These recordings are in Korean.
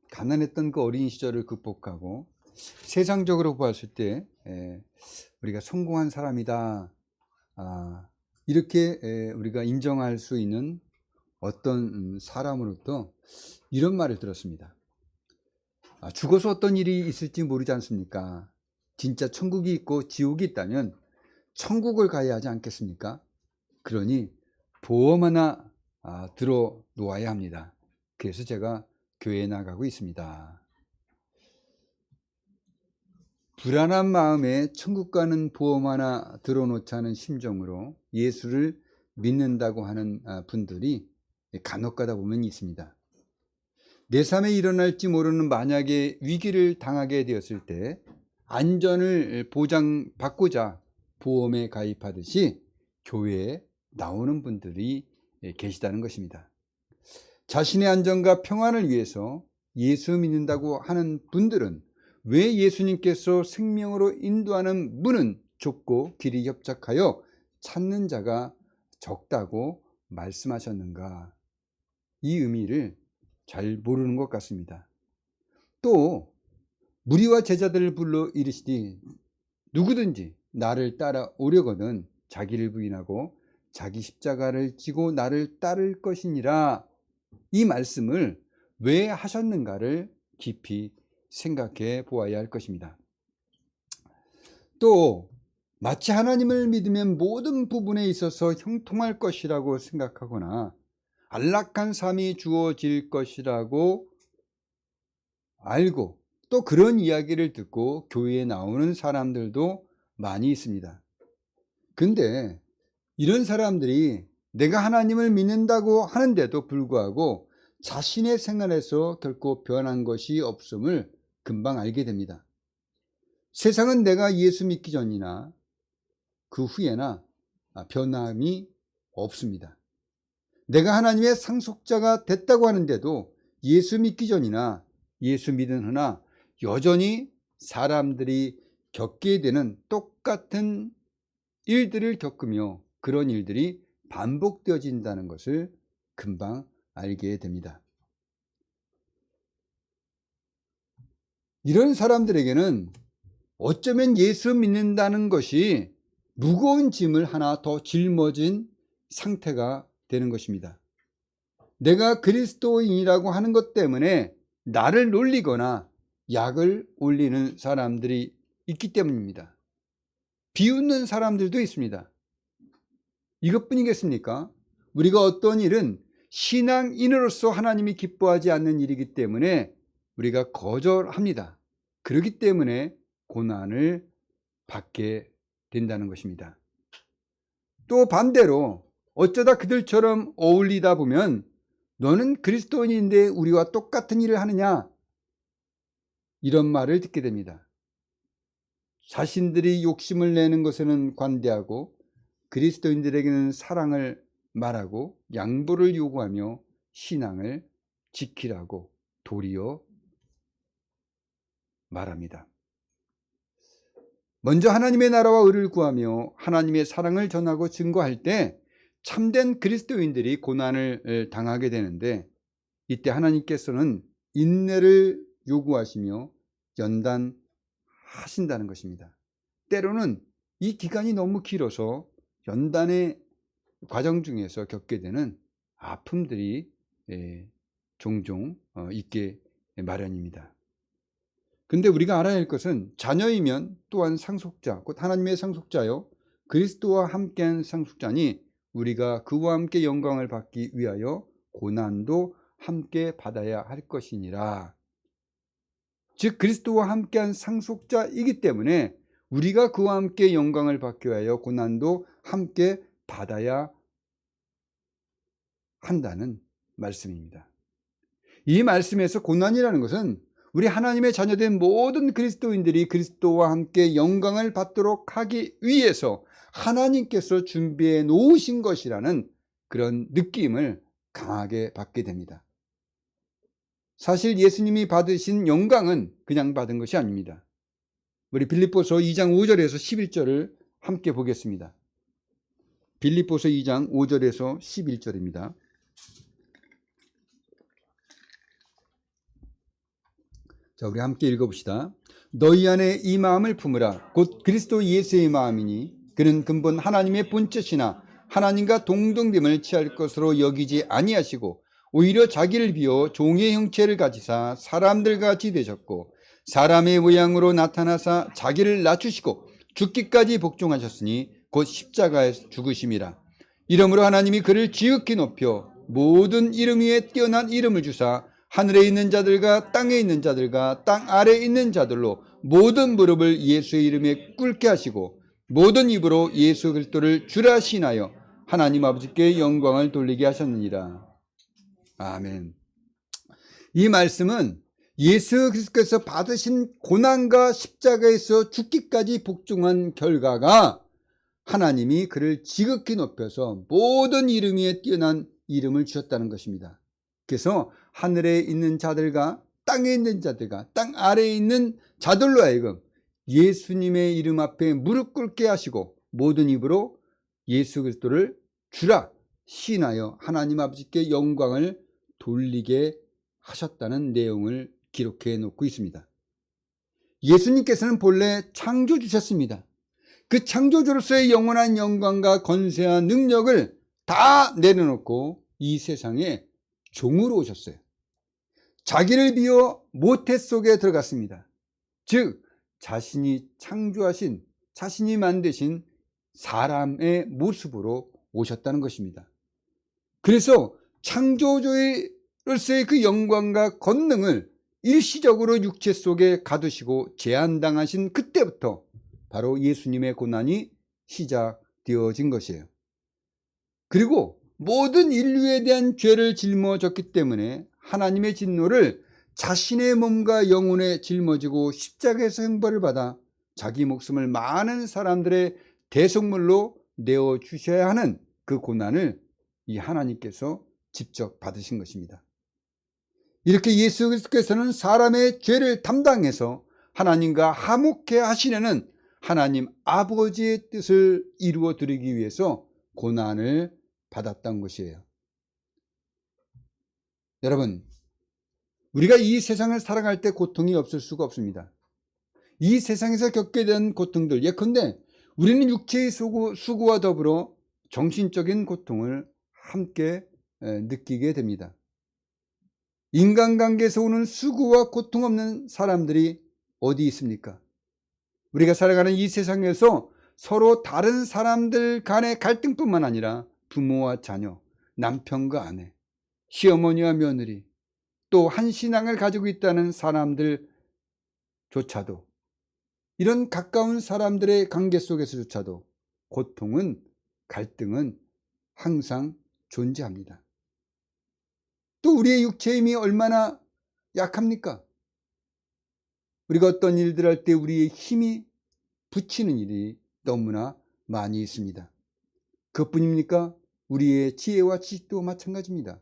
가난했던 그 어린 시절을 극복하고 세상적으로 보았을 때 우리가 성공한 사람이다, 이렇게 우리가 인정할 수 있는 어떤 사람으로부터 이런 말을 들었습니다. 죽어서 어떤 일이 있을지 모르지 않습니까? 진짜 천국이 있고 지옥이 있다면 천국을 가야 하지 않겠습니까? 그러니 보험 하나 들어 놓아야 합니다. 그래서 제가 교회에 나가고 있습니다. 불안한 마음에 천국 가는 보험 하나 들어놓자는 심정으로 예수를 믿는다고 하는 분들이 간혹 가다 보면 있습니다. 내 삶에 일어날지 모르는 만약에 위기를 당하게 되었을 때 안전을 보장받고자 보험에 가입하듯이 교회에 나오는 분들이 계시다는 것입니다. 자신의 안전과 평안을 위해서 예수 믿는다고 하는 분들은 왜 예수님께서 생명으로 인도하는 문은 좁고 길이 협착하여 찾는 자가 적다고 말씀하셨는가? 이 의미를 잘 모르는 것 같습니다. 또 무리와 제자들을 불러 이르시되 누구든지 나를 따라오려거든 자기를 부인하고 자기 십자가를 지고 나를 따를 것이니라. 이 말씀을 왜 하셨는가를 깊이 생각해 보아야 할 것입니다. 또 마치 하나님을 믿으면 모든 부분에 있어서 형통할 것이라고 생각하거나 안락한 삶이 주어질 것이라고 알고 또 그런 이야기를 듣고 교회에 나오는 사람들도 많이 있습니다. 근데 이런 사람들이 내가 하나님을 믿는다고 하는데도 불구하고 자신의 생활에서 결코 변한 것이 없음을 금방 알게 됩니다. 세상은 내가 예수 믿기 전이나 그 후에나 변함이 없습니다. 내가 하나님의 상속자가 됐다고 하는데도 예수 믿기 전이나 예수 믿은 후나 여전히 사람들이 겪게 되는 똑같은 일들을 겪으며 그런 일들이 반복되어진다는 것을 금방 알게 됩니다. 이런 사람들에게는 어쩌면 예수 믿는다는 것이 무거운 짐을 하나 더 짊어진 상태가 되는 것입니다. 내가 그리스도인이라고 하는 것 때문에 나를 놀리거나 약을 올리는 사람들이 있기 때문입니다. 비웃는 사람들도 있습니다. 이것뿐이겠습니까? 우리가 어떤 일은 신앙인으로서 하나님이 기뻐하지 않는 일이기 때문에 우리가 거절합니다. 그렇기 때문에 고난을 받게 된다는 것입니다. 또 반대로 어쩌다 그들처럼 어울리다 보면 너는 그리스도인인데 우리와 똑같은 일을 하느냐? 이런 말을 듣게 됩니다. 자신들이 욕심을 내는 것에는 관대하고 그리스도인들에게는 사랑을 말하고 양보를 요구하며 신앙을 지키라고 도리어 말합니다. 먼저 하나님의 나라와 의를 구하며 하나님의 사랑을 전하고 증거할 때 참된 그리스도인들이 고난을 당하게 되는데 이때 하나님께서는 인내를 요구하시며 연단하신다는 것입니다. 때로는 이 기간이 너무 길어서 연단의 과정 중에서 겪게 되는 아픔들이 종종 있게 마련입니다. 근데 우리가 알아야 할 것은 자녀이면 또한 상속자, 곧 하나님의 상속자요 그리스도와 함께한 상속자니 우리가 그와 함께 영광을 받기 위하여 고난도 함께 받아야 할 것이니라. 즉 그리스도와 함께한 상속자이기 때문에 우리가 그와 함께 영광을 받기 위하여 고난도 함께 받아야 한다는 말씀입니다. 이 말씀에서 고난이라는 것은 우리 하나님의 자녀된 모든 그리스도인들이 그리스도와 함께 영광을 받도록 하기 위해서 하나님께서 준비해 놓으신 것이라는 그런 느낌을 강하게 받게 됩니다. 사실 예수님이 받으신 영광은 그냥 받은 것이 아닙니다. 우리 빌립보서 2장 5절에서 11절을 함께 보겠습니다. 빌립보서 2장 5절에서 11절입니다. 자, 우리 함께 읽어봅시다. 너희 안에 이 마음을 품으라. 곧 그리스도 예수의 마음이니 그는 근본 하나님의 본체시나 하나님과 동등됨을 취할 것으로 여기지 아니하시고 오히려 자기를 비워 종의 형체를 가지사 사람들과 같이 되셨고 사람의 모양으로 나타나사 자기를 낮추시고 죽기까지 복종하셨으니 곧 십자가에 죽으심이라. 이러므로 하나님이 그를 지극히 높여 모든 이름 위에 뛰어난 이름을 주사 하늘에 있는 자들과 땅에 있는 자들과 땅 아래에 있는 자들로 모든 무릎을 예수의 이름에 꿇게 하시고 모든 입으로 예수 그리스도를 주라 시인하여 하나님 아버지께 영광을 돌리게 하셨느니라. 아멘. 이 말씀은 예수 그리스도께서 받으신 고난과 십자가에서 죽기까지 복종한 결과가 하나님이 그를 지극히 높여서 모든 이름 위에 뛰어난 이름을 주셨다는 것입니다. 그래서 하늘에 있는 자들과 땅에 있는 자들과 땅 아래에 있는 자들로 하여금 예수님의 이름 앞에 무릎 꿇게 하시고 모든 입으로 예수 그리스도를 주라 시인하여 하나님 아버지께 영광을 돌리게 하셨다는 내용을 기록해 놓고 있습니다. 예수님께서는 본래 창조주셨습니다. 그 창조주로서의 영원한 영광과 권세와 능력을 다 내려놓고 이 세상에 종으로 오셨어요. 자기를 비워 모태 속에 들어갔습니다. 즉 자신이 창조하신, 자신이 만드신 사람의 모습으로 오셨다는 것입니다. 그래서 창조주로서의 그 영광과 권능을 일시적으로 육체 속에 가두시고 제한당하신 그때부터 바로 예수님의 고난이 시작되어진 것이에요. 그리고 모든 인류에 대한 죄를 짊어졌기 때문에 하나님의 진노를 자신의 몸과 영혼에 짊어지고 십자가에서 형벌을 받아 자기 목숨을 많은 사람들의 대속물로 내어주셔야 하는 그 고난을 이 하나님께서 직접 받으신 것입니다. 이렇게 예수 그리스도께서는 사람의 죄를 담당해서 하나님과 화목해 하시려는 하나님 아버지의 뜻을 이루어 드리기 위해서 고난을 받았던 것이에요. 여러분, 우리가 이 세상을 살아갈 때 고통이 없을 수가 없습니다. 이 세상에서 겪게 된 고통들, 예컨대 우리는 육체의 수고와 더불어 정신적인 고통을 함께 느끼게 됩니다. 인간관계에서 오는 수고와 고통 없는 사람들이 어디 있습니까? 우리가 살아가는 이 세상에서 서로 다른 사람들 간의 갈등뿐만 아니라 부모와 자녀, 남편과 아내, 시어머니와 며느리, 또 한 신앙을 가지고 있다는 사람들조차도 이런 가까운 사람들의 관계 속에서조차도 고통은, 갈등은 항상 존재합니다. 또 우리의 육체의 힘이 얼마나 약합니까? 우리가 어떤 일들 할 때 우리의 힘이 붙이는 일이 너무나 많이 있습니다. 그것뿐입니까? 우리의 지혜와 지식도 마찬가지입니다.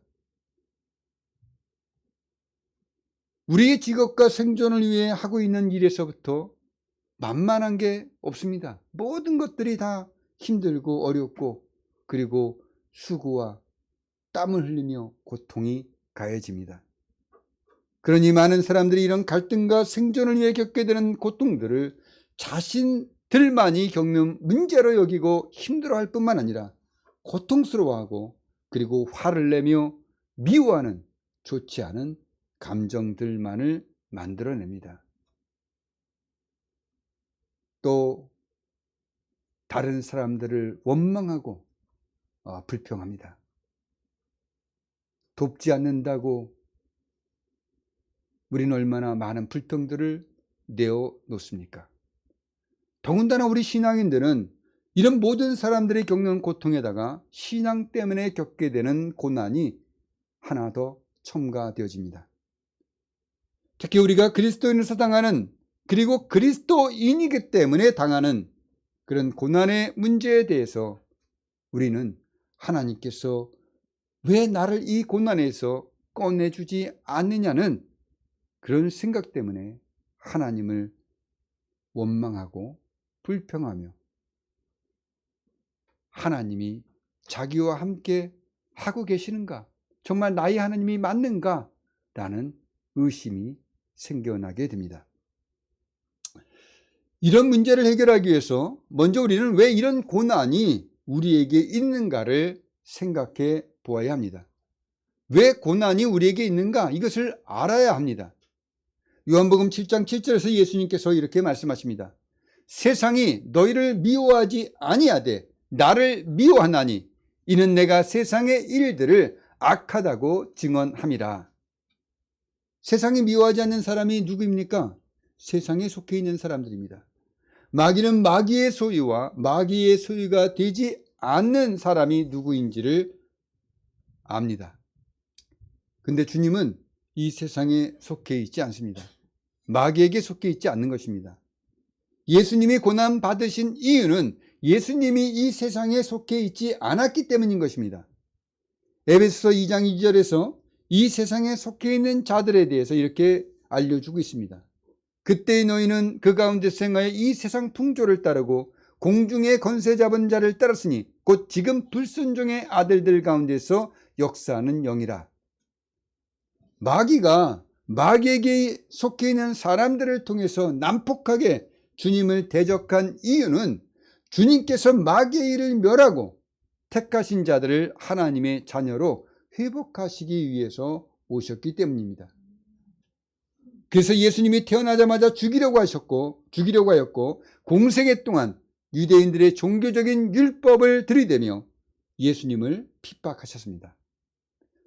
우리의 직업과 생존을 위해 하고 있는 일에서부터 만만한 게 없습니다. 모든 것들이 다 힘들고 어렵고 그리고 수고와 땀을 흘리며 고통이 가해집니다. 그러니 많은 사람들이 이런 갈등과 생존을 위해 겪게 되는 고통들을 자신들만이 겪는 문제로 여기고 힘들어할 뿐만 아니라 고통스러워하고 그리고 화를 내며 미워하는 좋지 않은 감정들만을 만들어냅니다. 또 다른 사람들을 원망하고 불평합니다. 돕지 않는다고 우리는 얼마나 많은 불평들을 내어놓습니까? 더군다나 우리 신앙인들은 이런 모든 사람들이 겪는 고통에다가 신앙 때문에 겪게 되는 고난이 하나 더 첨가되어집니다. 특히 우리가 그리스도인으로서 당하는, 그리고 그리스도인이기 때문에 당하는 그런 고난의 문제에 대해서 우리는 하나님께서 왜 나를 이 고난에서 꺼내주지 않느냐는 그런 생각 때문에 하나님을 원망하고 불평하며 하나님이 자기와 함께 하고 계시는가? 정말 나의 하나님이 맞는가? 라는 의심이 생겨나게 됩니다. 이런 문제를 해결하기 위해서 먼저 우리는 왜 이런 고난이 우리에게 있는가를 생각해 보아야 합니다. 왜 고난이 우리에게 있는가? 이것을 알아야 합니다. 요한복음 7장 7절에서 예수님께서 이렇게 말씀하십니다. 세상이 너희를 미워하지 아니하되 나를 미워하나니 이는 내가 세상의 일들을 악하다고 증언함이라. 세상이 미워하지 않는 사람이 누구입니까? 세상에 속해 있는 사람들입니다. 마귀는 마귀의 소유와 마귀의 소유가 되지 않는 사람이 누구인지를 압니다. 근데 주님은 이 세상에 속해 있지 않습니다. 마귀에게 속해 있지 않는 것입니다. 예수님이 고난 받으신 이유는 예수님이 이 세상에 속해 있지 않았기 때문인 것입니다. 에베소서 2장 2절에서 이 세상에 속해 있는 자들에 대해서 이렇게 알려주고 있습니다. 그때 너희는 그 가운데 생하여 이 세상 풍조를 따르고 공중의 권세 잡은 자를 따랐으니 곧 지금 불순종의 아들들 가운데서 역사하는 영이라. 마귀가 마귀에게 속해 있는 사람들을 통해서 난폭하게 주님을 대적한 이유는 주님께서 마귀의 일을 멸하고 택하신 자들을 하나님의 자녀로 회복하시기 위해서 오셨기 때문입니다. 그래서 예수님이 태어나자마자 죽이려고 하였고 공생애 동안 유대인들의 종교적인 율법을 들이대며 예수님을 핍박하셨습니다.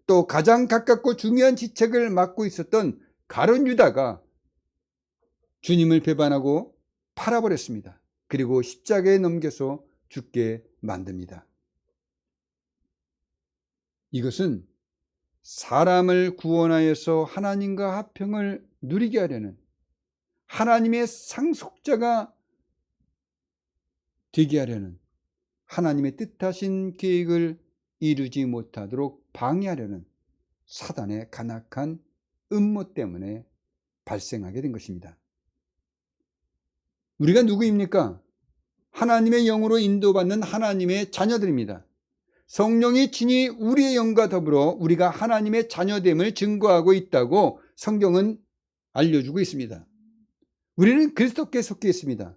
또 가장 가깝고 중요한 직책을 맡고 있었던 가룟 유다가 주님을 배반하고 팔아버렸습니다. 그리고 십자가에 넘겨서 죽게 만듭니다. 이것은 사람을 구원하여서 하나님과 화평을 누리게 하려는 하나님의 상속자가 되게 하려는 하나님의 뜻하신 계획을 이루지 못하도록 방해하려는 사단의 간악한 음모 때문에 발생하게 된 것입니다. 우리가 누구입니까? 하나님의 영으로 인도받는 하나님의 자녀들입니다. 성령이 친히 우리의 영과 더불어 우리가 하나님의 자녀됨을 증거하고 있다고 성경은 알려주고 있습니다. 우리는 그리스도께 속해 있습니다.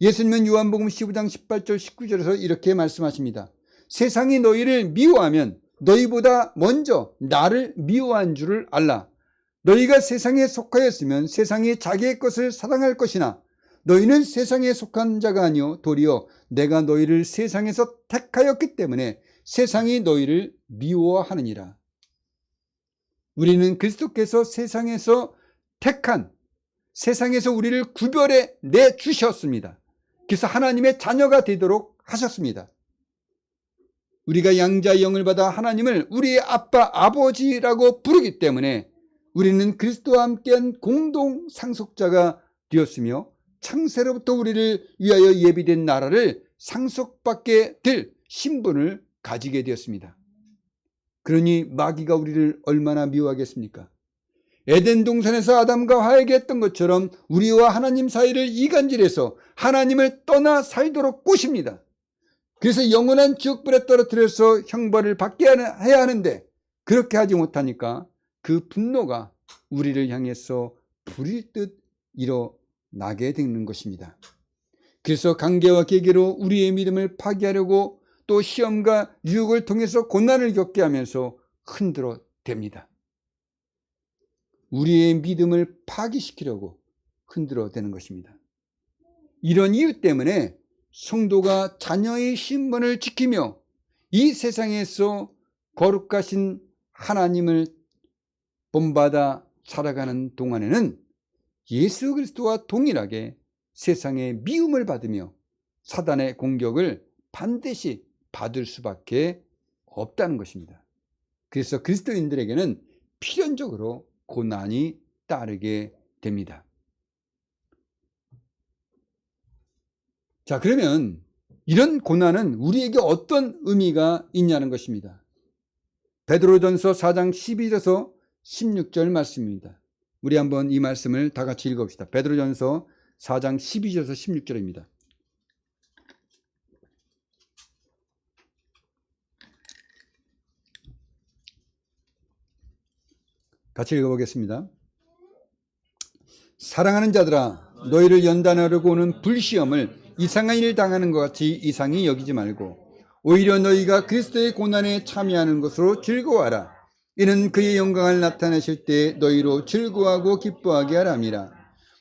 예수님은 요한복음 15장 18절 19절에서 이렇게 말씀하십니다. 세상이 너희를 미워하면 너희보다 먼저 나를 미워한 줄을 알라. 너희가 세상에 속하였으면 세상이 자기의 것을 사랑할 것이나 너희는 세상에 속한 자가 아니요 도리어 내가 너희를 세상에서 택하였기 때문에 세상이 너희를 미워하느니라. 우리는 그리스도께서 세상에서 택한, 세상에서 우리를 구별해 내주셨습니다. 그래서 하나님의 자녀가 되도록 하셨습니다. 우리가 양자의 영을 받아 하나님을 우리의 아빠, 아버지라고 부르기 때문에 우리는 그리스도와 함께한 공동 상속자가 되었으며 창세로부터 우리를 위하여 예비된 나라를 상속받게 될 신분을 가지게 되었습니다. 그러니 마귀가 우리를 얼마나 미워하겠습니까? 에덴 동산에서 아담과 하에게 했던 것처럼 우리와 하나님 사이를 이간질해서 하나님을 떠나 살도록 꼬십니다. 그래서 영원한 지옥불에 떨어뜨려서 형벌을 받게 해야 하는데 그렇게 하지 못하니까 그 분노가 우리를 향해서 불일 듯 일어나게 되는 것입니다. 그래서 관계와 계계로 우리의 믿음을 파괴하려고 또 시험과 유혹을 통해서 고난을 겪게 하면서 흔들어 댑니다. 우리의 믿음을 파괴시키려고 흔들어 대는 것입니다. 이런 이유 때문에 성도가 자녀의 신분을 지키며 이 세상에서 거룩하신 하나님을 본받아 살아가는 동안에는 예수 그리스도와 동일하게 세상의 미움을 받으며 사단의 공격을 반드시 받을 수밖에 없다는 것입니다. 그래서 그리스도인들에게는 필연적으로 고난이 따르게 됩니다. 자, 그러면 이런 고난은 우리에게 어떤 의미가 있냐는 것입니다. 베드로전서 4장 12절에서 16절 말씀입니다. 우리 한번 이 말씀을 다 같이 읽어봅시다. 베드로전서 4장 12절에서 16절입니다. 같이 읽어보겠습니다. 사랑하는 자들아, 너희를 연단하려고 오는 불시험을 이상한 일 당하는 것 같이 이상히 여기지 말고 오히려 너희가 그리스도의 고난에 참여하는 것으로 즐거워하라. 이는 그의 영광을 나타내실 때 너희로 즐거워하고 기뻐하게 하람이라.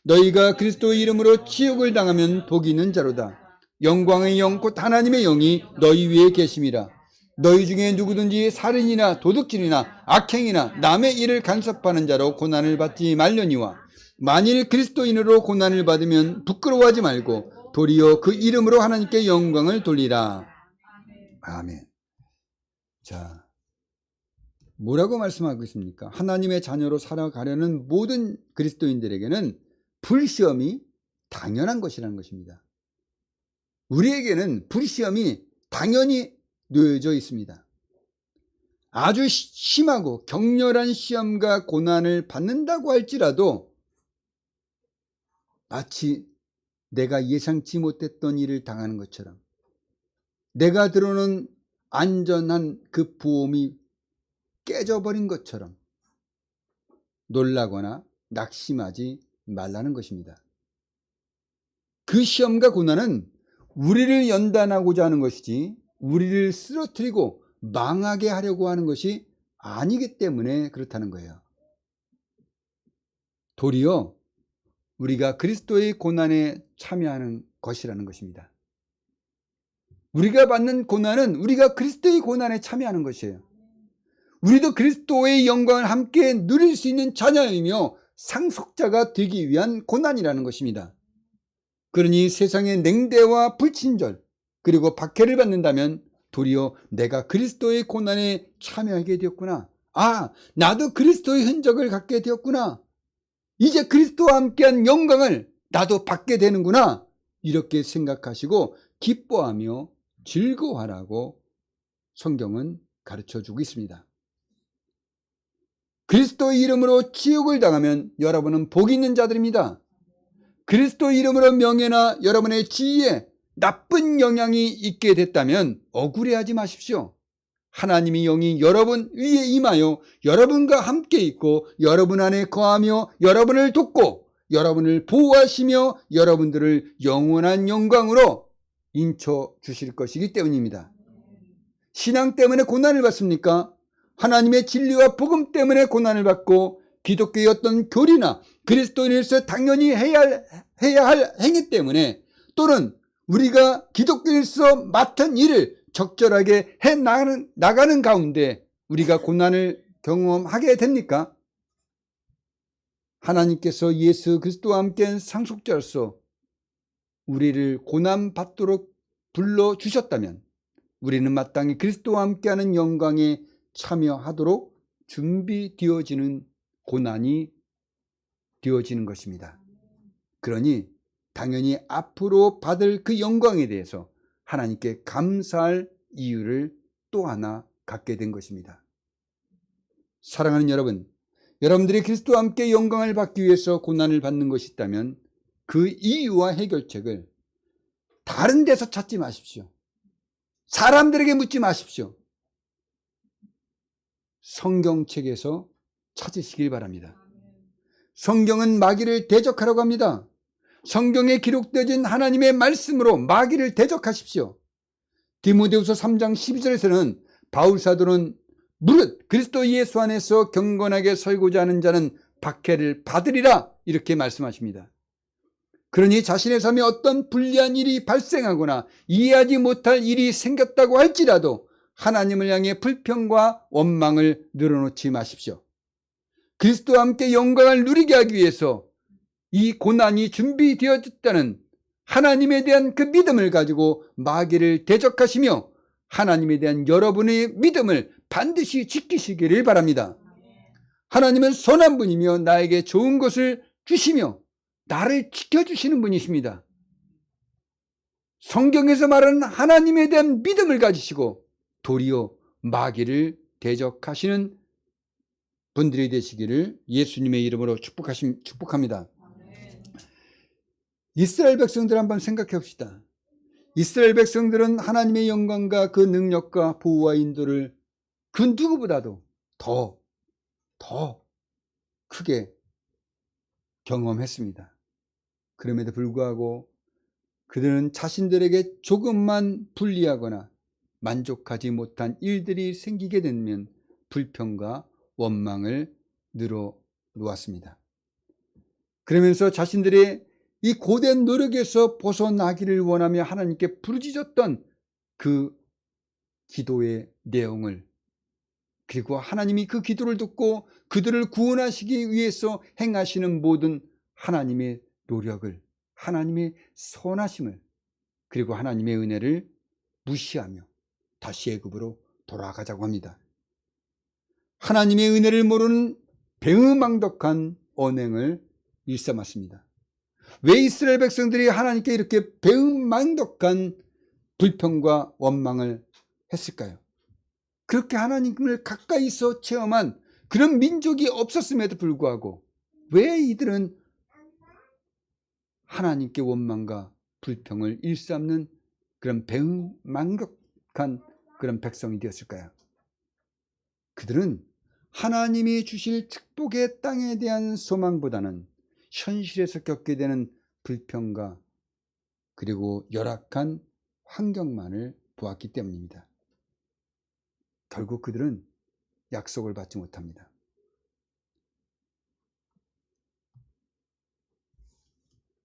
너희가 그리스도의 이름으로 치욕을 당하면 복이 있는 자로다. 영광의 영 곧 하나님의 영이 너희 위에 계심이라. 너희 중에 누구든지 살인이나 도둑질이나 악행이나 남의 일을 간섭하는 자로 고난을 받지 말려니와 만일 그리스도인으로 고난을 받으면 부끄러워하지 말고 도리어 그 이름으로 하나님께 영광을 돌리라. 아멘. 자, 뭐라고 말씀하고 있습니까? 하나님의 자녀로 살아가려는 모든 그리스도인들에게는 불시험이 당연한 것이라는 것입니다. 우리에게는 불시험이 당연히 놓여져 있습니다. 아주 심하고 격렬한 시험과 고난을 받는다고 할지라도 마치 내가 예상치 못했던 일을 당하는 것처럼 내가 들어오는 안전한 그 보험이 깨져버린 것처럼 놀라거나 낙심하지 말라는 것입니다. 그 시험과 고난은 우리를 연단하고자 하는 것이지 우리를 쓰러뜨리고 망하게 하려고 하는 것이 아니기 때문에 그렇다는 거예요. 도리어 우리가 그리스도의 고난에 참여하는 것이라는 것입니다. 우리가 받는 고난은 우리가 그리스도의 고난에 참여하는 것이에요. 우리도 그리스도의 영광을 함께 누릴 수 있는 자녀이며 상속자가 되기 위한 고난이라는 것입니다. 그러니 세상의 냉대와 불친절 그리고 박해를 받는다면 도리어 내가 그리스도의 고난에 참여하게 되었구나. 아, 나도 그리스도의 흔적을 갖게 되었구나. 이제 그리스도와 함께한 영광을 나도 받게 되는구나. 이렇게 생각하시고 기뻐하며 즐거워하라고 성경은 가르쳐주고 있습니다. 그리스도의 이름으로 치욕을 당하면 여러분은 복이 있는 자들입니다. 그리스도 이름으로 명예나 여러분의 지위에 나쁜 영향이 있게 됐다면 억울해하지 마십시오. 하나님의 영이 여러분 위에 임하여 여러분과 함께 있고 여러분 안에 거하며 여러분을 돕고 여러분을 보호하시며 여러분들을 영원한 영광으로 인쳐 주실 것이기 때문입니다. 신앙 때문에 고난을 받습니까? 하나님의 진리와 복음 때문에 고난을 받고 기독교의 어떤 교리나 그리스도인으로서 당연히 해야 할 행위 때문에 또는 우리가 기독교인으로서 맡은 일을 적절하게 해 나가는 가운데 우리가 고난을 경험하게 됩니까? 하나님께서 예수 그리스도와 함께 상속자로서 우리를 고난 받도록 불러주셨다면 우리는 마땅히 그리스도와 함께하는 영광에 참여하도록 준비되어지는 고난이 되어지는 것입니다. 그러니 당연히 앞으로 받을 그 영광에 대해서 하나님께 감사할 이유를 또 하나 갖게 된 것입니다. 사랑하는 여러분, 여러분들이 그리스도와 함께 영광을 받기 위해서 고난을 받는 것이 있다면 그 이유와 해결책을 다른 데서 찾지 마십시오. 사람들에게 묻지 마십시오. 성경책에서 찾으시길 바랍니다. 성경은 마귀를 대적하라고 합니다. 성경에 기록되어진 하나님의 말씀으로 마귀를 대적하십시오. 디모데후서 3장 12절에서는 바울 사도는 무릇 그리스도 예수 안에서 경건하게 설고자 하는 자는 박해를 받으리라 이렇게 말씀하십니다. 그러니 자신의 삶에 어떤 불리한 일이 발생하거나 이해하지 못할 일이 생겼다고 할지라도 하나님을 향해 불평과 원망을 늘어놓지 마십시오. 그리스도와 함께 영광을 누리게 하기 위해서 이 고난이 준비되어졌다는 하나님에 대한 그 믿음을 가지고 마귀를 대적하시며 하나님에 대한 여러분의 믿음을 반드시 지키시기를 바랍니다. 하나님은 선한 분이며 나에게 좋은 것을 주시며 나를 지켜주시는 분이십니다. 성경에서 말하는 하나님에 대한 믿음을 가지시고 도리어 마귀를 대적하시는 분들이 되시기를 예수님의 이름으로 축복합니다. 이스라엘 백성들 한번 생각해 봅시다. 이스라엘 백성들은 하나님의 영광과 그 능력과 보호와 인도를 그 누구보다도 더 크게 경험했습니다. 그럼에도 불구하고 그들은 자신들에게 조금만 불리하거나 만족하지 못한 일들이 생기게 되면 불평과 원망을 늘어놓았습니다. 그러면서 자신들의 이 고된 노력에서 벗어나기를 원하며 하나님께 부르짖었던 그 기도의 내용을, 그리고 하나님이 그 기도를 듣고 그들을 구원하시기 위해서 행하시는 모든 하나님의 노력을, 하나님의 선하심을, 그리고 하나님의 은혜를 무시하며 다시 애굽으로 돌아가자고 합니다. 하나님의 은혜를 모르는 배은망덕한 언행을 일삼았습니다. 왜 이스라엘 백성들이 하나님께 이렇게 배은망덕한 불평과 원망을 했을까요? 그렇게 하나님을 가까이서 체험한 그런 민족이 없었음에도 불구하고 왜 이들은 하나님께 원망과 불평을 일삼는 그런 배은망덕한 그런 백성이 되었을까요? 그들은 하나님이 주실 축복의 땅에 대한 소망보다는 현실에서 겪게 되는 불평과 그리고 열악한 환경만을 보았기 때문입니다. 결국 그들은 약속을 받지 못합니다.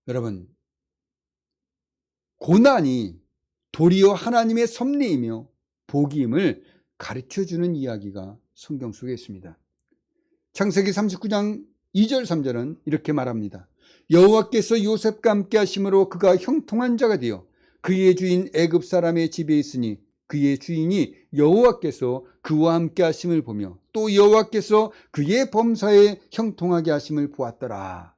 여러분, 고난이 도리어 하나님의 섭리이며 복임을 가르쳐주는 이야기가 성경 속에 있습니다. 창세기 39장 2절 3절은 이렇게 말합니다. 여호와께서 요셉과 함께 하심으로 그가 형통한 자가 되어 그의 주인 애굽 사람의 집에 있으니 그의 주인이 여호와께서 그와 함께 하심을 보며 또 여호와께서 그의 범사에 형통하게 하심을 보았더라.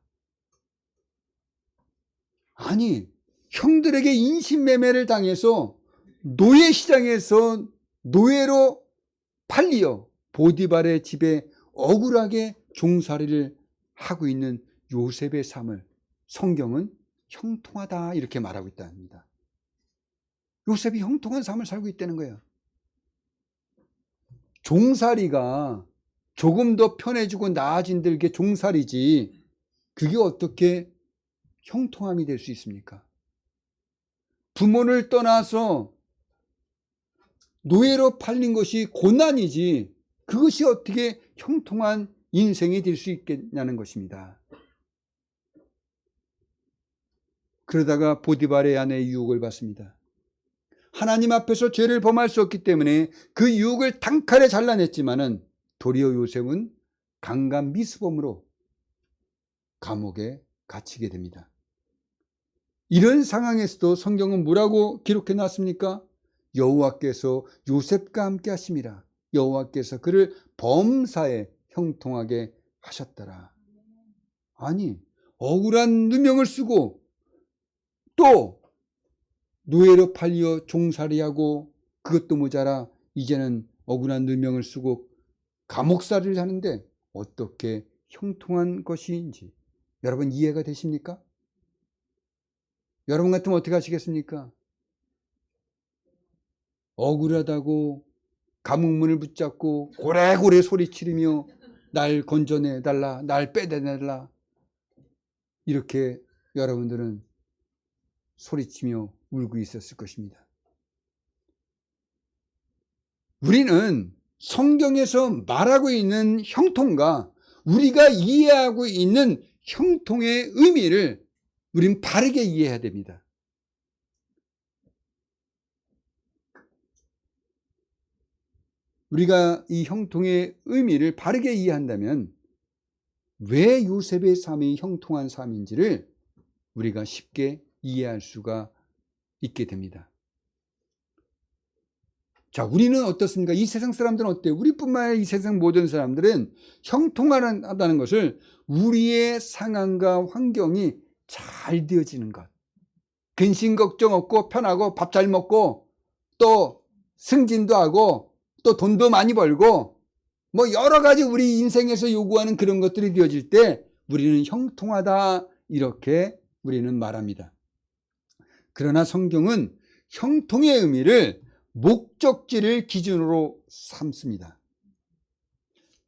아니, 형들에게 인신매매를 당해서 노예시장에서 노예로 팔리어 보디발의 집에 억울하게 종살이를 하고 있는 요셉의 삶을 성경은 형통하다 이렇게 말하고 있답니다. 요셉이 형통한 삶을 살고 있다는 거예요. 종살이가 조금 더 편해지고 나아진 게 종살이지 그게 어떻게 형통함이 될 수 있습니까? 부모를 떠나서 노예로 팔린 것이 고난이지 그것이 어떻게 형통한 인생이 될 수 있겠냐는 것입니다. 그러다가 보디발의 아내의 유혹을 받습니다. 하나님 앞에서 죄를 범할 수 없기 때문에 그 유혹을 단칼에 잘라냈지만은 도리어 요셉은 강간 미수범으로 감옥에 갇히게 됩니다. 이런 상황에서도 성경은 뭐라고 기록해 놨습니까? 여호와께서 요셉과 함께 하심이라. 여호와께서 그를 범사에 형통하게 하셨더라. 아니, 억울한 누명을 쓰고 또 노예로 팔려 종살이하고 그것도 모자라 이제는 억울한 누명을 쓰고 감옥살이를 하는데 어떻게 형통한 것인지 여러분 이해가 되십니까? 여러분 같으면 어떻게 하시겠습니까? 억울하다고 감옥문을 붙잡고 고래고래 소리치르며 날 건져내달라, 날 빼내달라 이렇게 여러분들은 소리치며 울고 있었을 것입니다. 우리는 성경에서 말하고 있는 형통과 우리가 이해하고 있는 형통의 의미를 우린 바르게 이해해야 됩니다. 우리가 이 형통의 의미를 바르게 이해한다면 왜 요셉의 삶이 형통한 삶인지를 우리가 쉽게 이해할 수가 있게 됩니다. 자, 우리는 어떻습니까? 이 세상 사람들은 어때요? 우리뿐만 아니라 이 세상 모든 사람들은 형통하다는 것을 우리의 상황과 환경이 잘 되어지는 것, 근심 걱정 없고 편하고 밥 잘 먹고 또 승진도 하고 또 돈도 많이 벌고 뭐 여러 가지 우리 인생에서 요구하는 그런 것들이 되어질 때 우리는 형통하다 이렇게 우리는 말합니다. 그러나 성경은 형통의 의미를 목적지를 기준으로 삼습니다.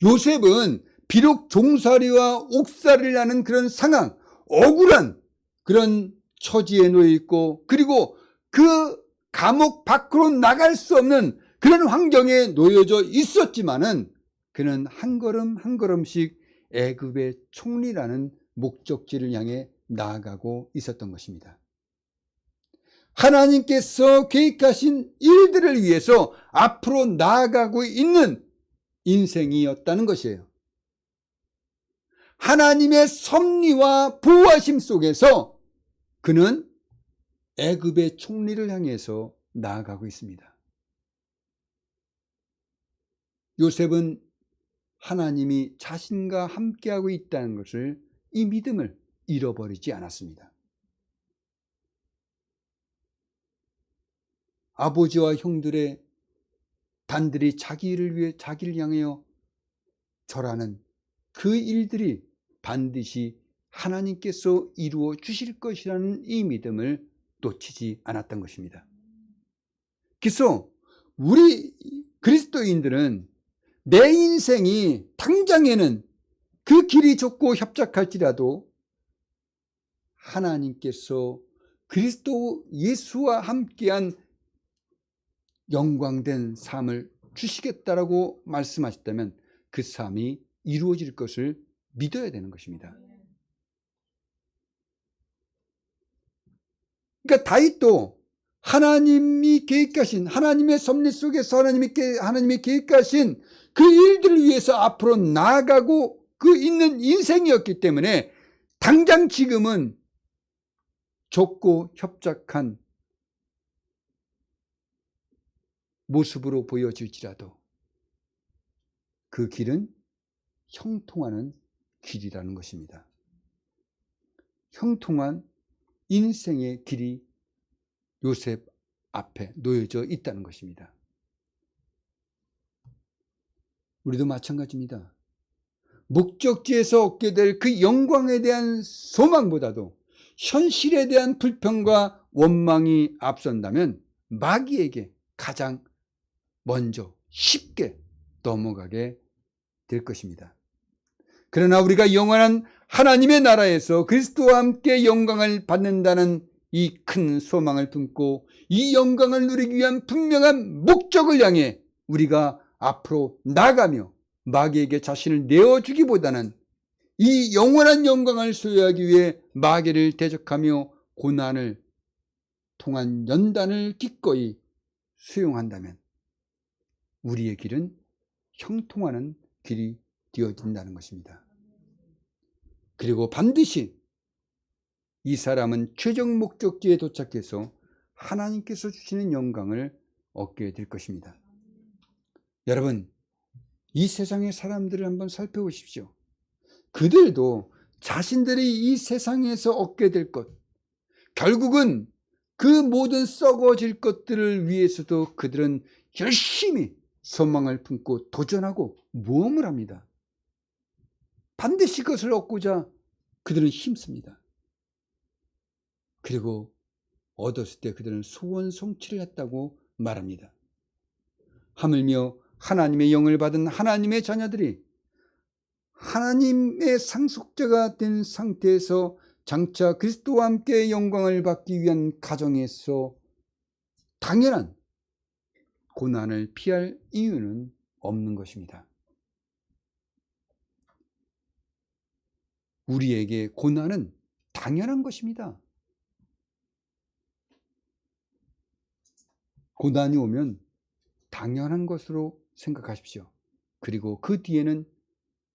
요셉은 비록 종살이와 옥살이를 하는 그런 상황, 억울한 그런 처지에 놓여 있고, 그리고 그 감옥 밖으로 나갈 수 없는 그런 환경에 놓여져 있었지만은 그는 한 걸음 한 걸음씩 애굽의 총리라는 목적지를 향해 나아가고 있었던 것입니다. 하나님께서 계획하신 일들을 위해서 앞으로 나아가고 있는 인생이었다는 것이에요. 하나님의 섭리와 보호하심 속에서 그는 애굽의 총리를 향해서 나아가고 있습니다. 요셉은 하나님이 자신과 함께하고 있다는 것을, 이 믿음을 잃어버리지 않았습니다. 아버지와 형들의 단들이 자기를 위해, 자기를 향하여 절하는 그 일들이 반드시 하나님께서 이루어 주실 것이라는 이 믿음을 놓치지 않았던 것입니다. 그래서 우리 그리스도인들은 내 인생이 당장에는 그 길이 좁고 협착할지라도 하나님께서 그리스도 예수와 함께한 영광된 삶을 주시겠다라고 말씀하셨다면 그 삶이 이루어질 것을 믿어야 되는 것입니다. 그러니까 다윗도 하나님이 계획하신, 하나님의 섭리 속에서 하나님이 계획하신 그 일들을 위해서 앞으로 나아가고 그 있는 인생이었기 때문에 당장 지금은 좁고 협착한 모습으로 보여질지라도 그 길은 형통하는 길이라는 것입니다. 형통한 인생의 길이 요셉 앞에 놓여져 있다는 것입니다. 우리도 마찬가지입니다. 목적지에서 얻게 될 그 영광에 대한 소망보다도 현실에 대한 불평과 원망이 앞선다면 마귀에게 가장 먼저 쉽게 넘어가게 될 것입니다. 그러나 우리가 영원한 하나님의 나라에서 그리스도와 함께 영광을 받는다는 이 큰 소망을 품고 이 영광을 누리기 위한 분명한 목적을 향해 우리가 앞으로 나가며 마귀에게 자신을 내어주기보다는 이 영원한 영광을 소유하기 위해 마귀를 대적하며 고난을 통한 연단을 기꺼이 수용한다면 우리의 길은 형통하는 길이 되어진다는 것입니다. 그리고 반드시 이 사람은 최종 목적지에 도착해서 하나님께서 주시는 영광을 얻게 될 것입니다. 여러분, 이 세상의 사람들을 한번 살펴보십시오. 그들도 자신들이 이 세상에서 얻게 될 것, 결국은 그 모든 썩어질 것들을 위해서도 그들은 열심히 소망을 품고 도전하고 모험을 합니다. 반드시 그것을 얻고자 그들은 힘씁니다. 그리고 얻었을 때 그들은 소원 성취를 했다고 말합니다. 하물며 하나님의 영을 받은 하나님의 자녀들이 하나님의 상속자가 된 상태에서 장차 그리스도와 함께 영광을 받기 위한 가정에서 당연한 고난을 피할 이유는 없는 것입니다. 우리에게 고난은 당연한 것입니다. 고난이 오면 당연한 것으로 생각하십시오. 그리고 그 뒤에는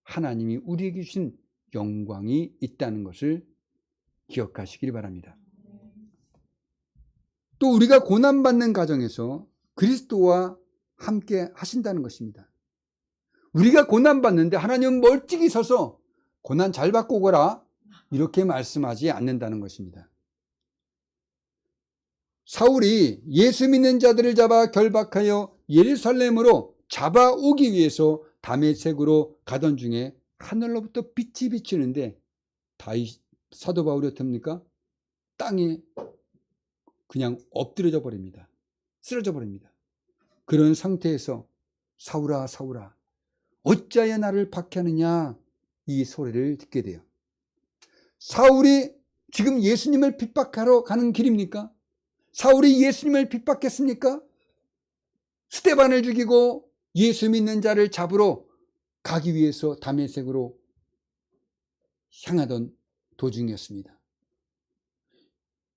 하나님이 우리에게 주신 영광이 있다는 것을 기억하시길 바랍니다. 또 우리가 고난받는 과정에서 그리스도와 함께 하신다는 것입니다. 우리가 고난받는데 하나님은 멀찍이 서서 고난 잘 받고 오거라 이렇게 말씀하지 않는다는 것입니다. 사울이 예수 믿는 자들을 잡아 결박하여 예루살렘으로 잡아오기 위해서 다메섹으로 가던 중에 하늘로부터 빛이 비치는데 사도 바울이 어떻습니까? 땅에 그냥 엎드려져 버립니다. 쓰러져 버립니다. 그런 상태에서 사울아 사울아 어찌하여 나를 박해하느냐 이 소리를 듣게 돼요. 사울이 지금 예수님을 핍박하러 가는 길입니까? 사울이 예수님을 핍박했습니까? 스데반을 죽이고 예수 믿는 자를 잡으러 가기 위해서 다메섹으로 향하던 도중이었습니다.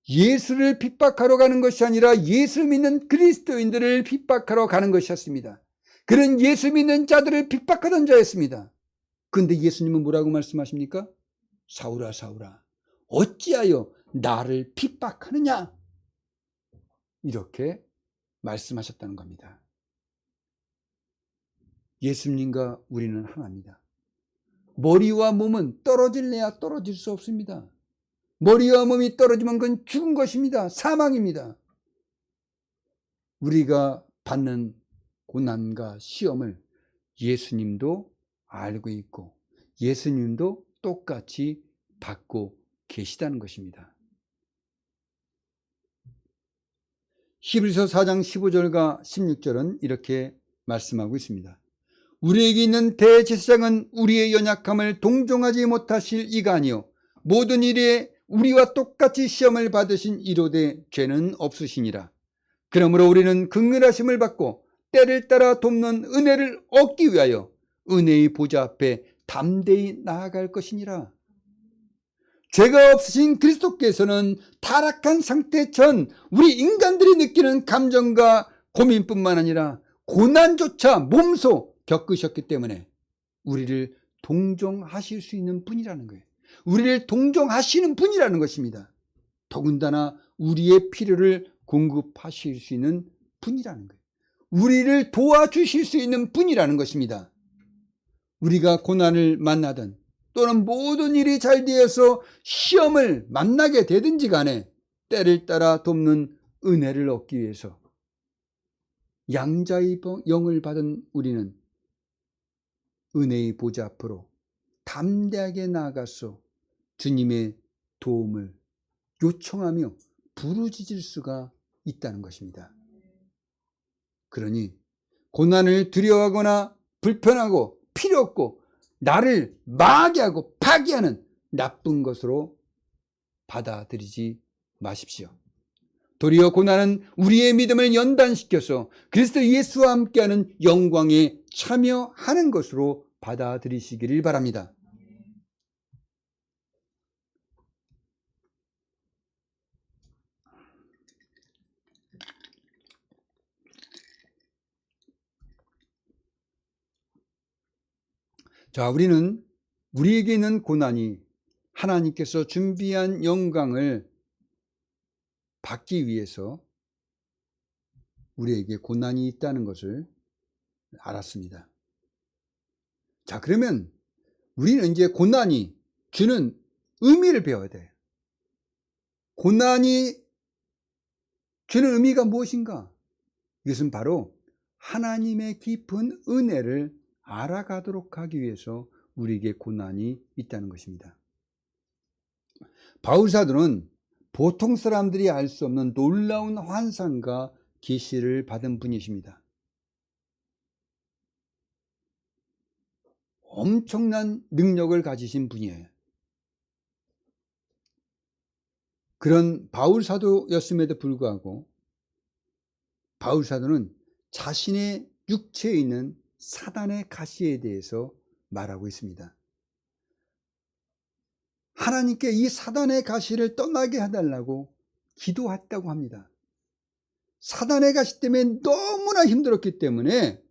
예수를 핍박하러 가는 것이 아니라 예수 믿는 그리스도인들을 핍박하러 가는 것이었습니다. 그런 예수 믿는 자들을 핍박하던 자였습니다. 그런데 예수님은 뭐라고 말씀하십니까? 사울아 사울아 어찌하여 나를 핍박하느냐? 이렇게 말씀하셨다는 겁니다. 예수님과 우리는 하나입니다. 머리와 몸은 떨어질래야 떨어질 수 없습니다. 머리와 몸이 떨어지면 그건 죽은 것입니다. 사망입니다. 우리가 받는 고난과 시험을 예수님도 알고 있고 예수님도 똑같이 받고 계시다는 것입니다. 히브리서 4장 15절과 16절은 이렇게 말씀하고 있습니다. 우리에게 있는 대제사장은 우리의 연약함을 동정하지 못하실 이가 아니요 모든 일에 우리와 똑같이 시험을 받으신 이로되 죄는 없으시니라. 그러므로 우리는 긍휼하심을 받고 때를 따라 돕는 은혜를 얻기 위하여 은혜의 보좌 앞에 담대히 나아갈 것이니라. 죄가 없으신 그리스도께서는 타락한 상태 전 우리 인간들이 느끼는 감정과 고민뿐만 아니라 고난조차 몸소 겪으셨기 때문에 우리를 동정하실 수 있는 분이라는 거예요. 우리를 동정하시는 분이라는 것입니다. 더군다나 우리의 필요를 공급하실 수 있는 분이라는 거예요. 우리를 도와주실 수 있는 분이라는 것입니다. 우리가 고난을 만나든 또는 모든 일이 잘 되어서 시험을 만나게 되든지 간에 때를 따라 돕는 은혜를 얻기 위해서 양자의 영을 받은 우리는 은혜의 보좌 앞으로 담대하게 나아가서 주님의 도움을 요청하며 부르짖을 수가 있다는 것입니다. 그러니 고난을 두려워하거나 불편하고 필요 없고 나를 마귀하고 파괴하는 나쁜 것으로 받아들이지 마십시오. 도리어 고난은 우리의 믿음을 연단시켜서 그리스도 예수와 함께하는 영광에 참여하는 것으로 받아들이시기를 바랍니다. 자, 우리에게 있는 고난이 하나님께서 준비한 영광을 받기 위해서 우리에게 고난이 있다는 것을 알았습니다. 자, 그러면 우리는 이제 고난이 주는 의미를 배워야 돼요. 고난이 주는 의미가 무엇인가? 이것은 바로 하나님의 깊은 은혜를 알아가도록 하기 위해서 우리에게 고난이 있다는 것입니다. 바울사도는 보통 사람들이 알 수 없는 놀라운 환상과 계시를 받은 분이십니다. 엄청난 능력을 가지신 분이에요. 그런 바울사도였음에도 불구하고 바울사도는 자신의 육체에 있는 사단의 가시에 대해서 말하고 있습니다. 하나님께 이 사단의 가시를 떠나게 해달라고 기도했다고 합니다. 사단의 가시 때문에 너무나 힘들었기 때문에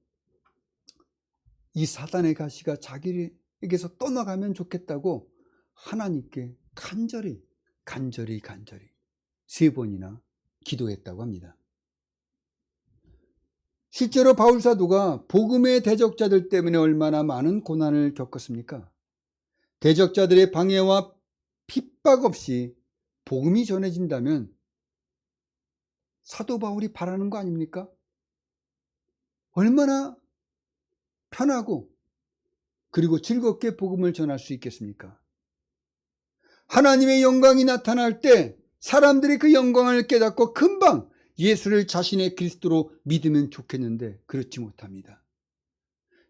이 사단의 가시가 자기에게서 떠나가면 좋겠다고 하나님께 간절히 3번이나 기도했다고 합니다. 실제로 바울사도가 복음의 대적자들 때문에 얼마나 많은 고난을 겪었습니까? 대적자들의 방해와 핍박 없이 복음이 전해진다면 사도 바울이 바라는 거 아닙니까? 얼마나 편하고 그리고 즐겁게 복음을 전할 수 있겠습니까? 하나님의 영광이 나타날 때 사람들이 그 영광을 깨닫고 금방 예수를 자신의 그리스도로 믿으면 좋겠는데 그렇지 못합니다.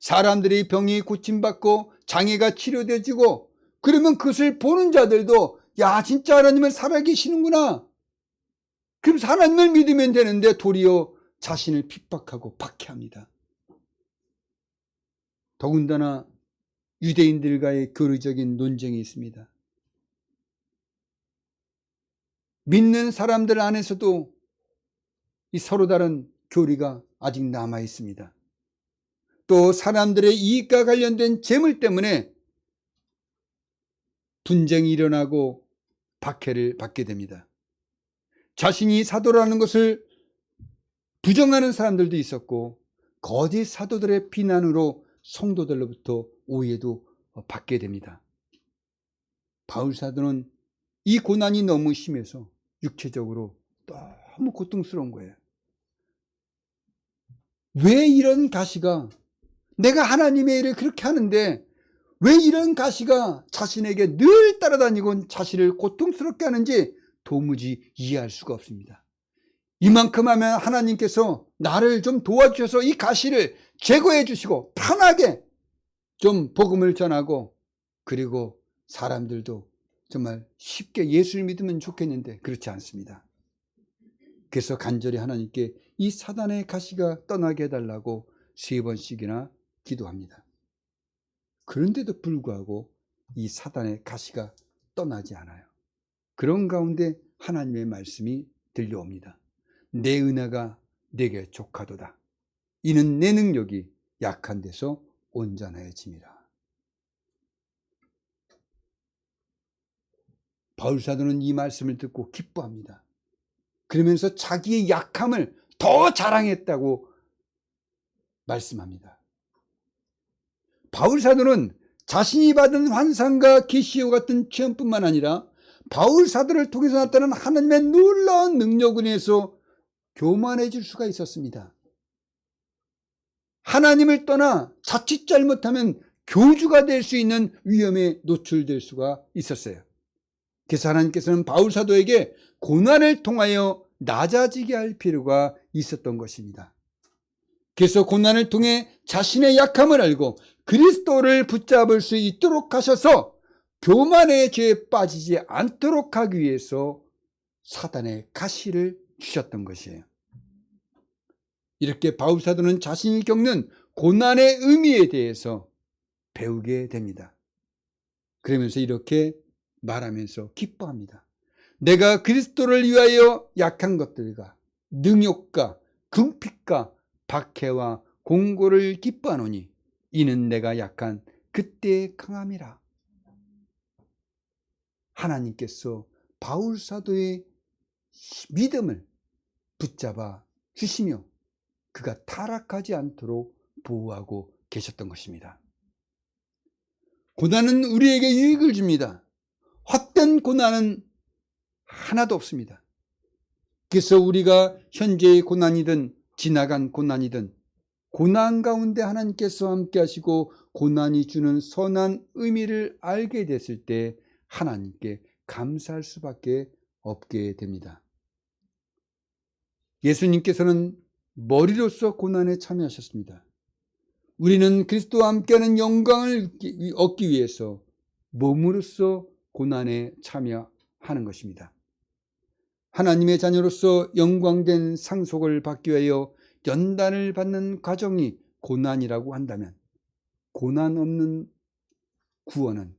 사람들이 병이 고침받고 장애가 치료되어지고, 그러면 그것을 보는 자들도 야, 진짜 하나님은 살아계시는구나. 그럼 하나님을 믿으면 되는데 도리어 자신을 핍박하고 박해합니다. 더군다나 유대인들과의 교리적인 논쟁이 있습니다. 믿는 사람들 안에서도 이 서로 다른 교리가 아직 남아 있습니다. 또 사람들의 이익과 관련된 재물 때문에 분쟁이 일어나고 박해를 받게 됩니다. 자신이 사도라는 것을 부정하는 사람들도 있었고, 거짓 사도들의 비난으로 성도들로부터 오해도 받게 됩니다. 바울 사도는 이 고난이 너무 심해서 육체적으로 너무 고통스러운 거예요. 왜 이런 가시가, 내가 하나님의 일을 그렇게 하는데 왜 이런 가시가 자신에게 늘 따라다니고 자신을 고통스럽게 하는지 도무지 이해할 수가 없습니다. 이만큼 하면 하나님께서 나를 좀 도와주셔서 이 가시를 제거해 주시고 편하게 좀 복음을 전하고, 그리고 사람들도 정말 쉽게 예수를 믿으면 좋겠는데 그렇지 않습니다. 그래서 간절히 하나님께 이 사단의 가시가 떠나게 해달라고 3번씩이나 기도합니다. 그런데도 불구하고 이 사단의 가시가 떠나지 않아요. 그런 가운데 하나님의 말씀이 들려옵니다. 내 은혜가 내게 족하도다. 이는 내 능력이 약한 데서 온전해짐이라. 바울 사도는 이 말씀을 듣고 기뻐합니다. 그러면서 자기의 약함을 더 자랑했다고 말씀합니다. 바울 사도는 자신이 받은 환상과 계시와 같은 체험뿐만 아니라 바울 사도를 통해서 나타난 하나님의 놀라운 능력에 대해서 교만해질 수가 있었습니다. 하나님을 떠나 자칫 잘못하면 교주가 될 수 있는 위험에 노출될 수가 있었어요. 그래서 하나님께서는 바울 사도에게 고난을 통하여 낮아지게 할 필요가 있었던 것입니다. 그래서 고난을 통해 자신의 약함을 알고 그리스도를 붙잡을 수 있도록 하셔서 교만의 죄에 빠지지 않도록 하기 위해서 사단의 가시를 주셨던 것이에요. 이렇게 바울 사도는 자신이 겪는 고난의 의미에 대해서 배우게 됩니다. 그러면서 이렇게 말하면서 기뻐합니다. 내가 그리스도를 위하여 약한 것들과 능욕과 궁핍과 박해와 공고를 기뻐하노니 이는 내가 약한 그때의 강함이라. 하나님께서 바울 사도의 믿음을 붙잡아 주시며 그가 타락하지 않도록 보호하고 계셨던 것입니다. 고난은 우리에게 유익을 줍니다. 헛된 고난은 하나도 없습니다. 그래서 우리가 현재의 고난이든 지나간 고난이든 고난 가운데 하나님께서 함께 하시고 고난이 주는 선한 의미를 알게 됐을 때 하나님께 감사할 수밖에 없게 됩니다. 예수님께서는 머리로서 고난에 참여하셨습니다. 우리는 그리스도와 함께하는 영광을 얻기 위해서 몸으로써 고난에 참여하는 것입니다. 하나님의 자녀로서 영광된 상속을 받기 위하여 연단을 받는 과정이 고난이라고 한다면 고난 없는 구원은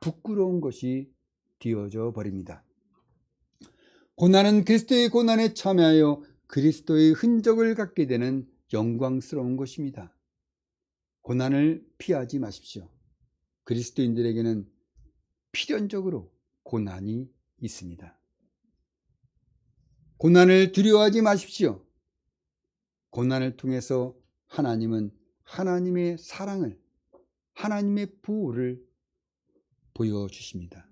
부끄러운 것이 되어져 버립니다. 고난은 그리스도의 고난에 참여하여 그리스도의 흔적을 갖게 되는 영광스러운 것입니다. 고난을 피하지 마십시오. 그리스도인들에게는 필연적으로 고난이 있습니다. 고난을 두려워하지 마십시오. 고난을 통해서 하나님은 하나님의 사랑을, 하나님의 보호를 보여주십니다.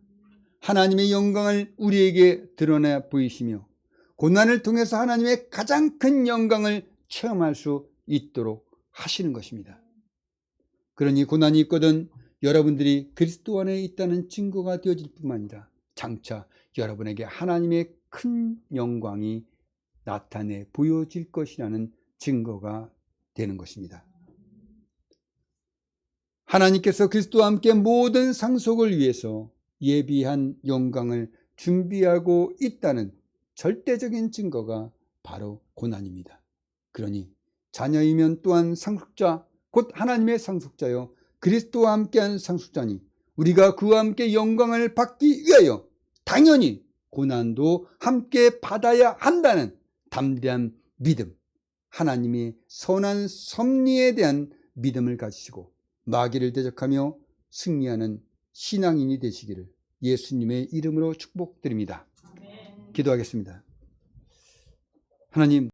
하나님의 영광을 우리에게 드러내 보이시며 고난을 통해서 하나님의 가장 큰 영광을 체험할 수 있도록 하시는 것입니다. 그러니 고난이 있거든 여러분들이 그리스도 안에 있다는 증거가 되어질 뿐만 아니라 장차 여러분에게 하나님의 큰 영광이 나타내 보여질 것이라는 증거가 되는 것입니다. 하나님께서 그리스도와 함께 모든 상속을 위해서 예비한 영광을 준비하고 있다는 절대적인 증거가 바로 고난입니다. 그러니 자녀이면 또한 상속자, 곧 하나님의 상속자요 그리스도와 함께한 상속자니 우리가 그와 함께 영광을 받기 위하여 당연히 고난도 함께 받아야 한다는 담대한 믿음, 하나님의 선한 섭리에 대한 믿음을 가지시고 마귀를 대적하며 승리하는 신앙인이 되시기를 예수님의 이름으로 축복드립니다. 기도하겠습니다. 하나님,